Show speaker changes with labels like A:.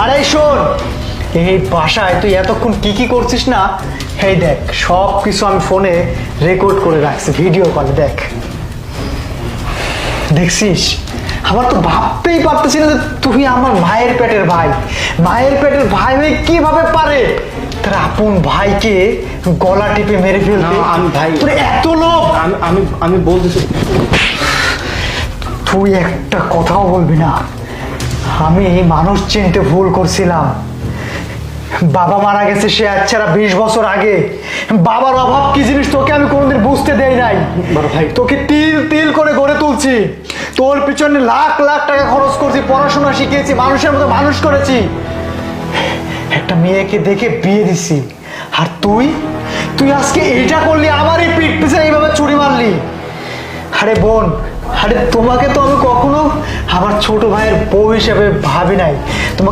A: আরে শোন, এই বাসায় তুই এতক্ষণ কি কি করছিস না, এই দেখ সব কিছু আমি ফোনে রেকর্ড করে রাখছি, ভিডিও কলে দেখ। দেখছিস, আমার তো ভাবতেই পারতেছি না যে তুই আমার মায়ের পেটের ভাই। মায়ের পেটের ভাই হয়ে কিভাবে পারে তার আপন ভাইকে গলা টিপে মেরে ফেলতে?
B: না, আমি ভাই,
A: তোর এত লোভ!
B: আমি আমি আমি বলতেছি।
A: তুই একটা কথাও বলবি না। আমি মানুষ চিনতে ভুল করছিলাম। বাবা মারা গেছে সে আচ্ছাড়া 20 বছর আগে। বাবার অভাব কি জিনিস তোকে আমি কোনোদিন বুঝতে দেই নাই।
B: বড় ভাই,
A: তোকে তিল তিল করে গড়ে তুলছি, তোর পিছনে লাখ লাখ টাকা খরচ করছি, পড়াশোনা শিখিয়েছি, মানুষের মতো মানুষ করেছি, একটা মেয়েকে দেখে বিয়ে দিছি। আর তুই তুই আজকে এইটা করলি, আমারই পিঠ পিছনে এইভাবে ছুরি মারলি। আরে বোন, আরে তোমাকে তো আমি কখনো আমার ছোট ভাইয়ের বউ হিসেবে ভাবি নাই। তোমাকে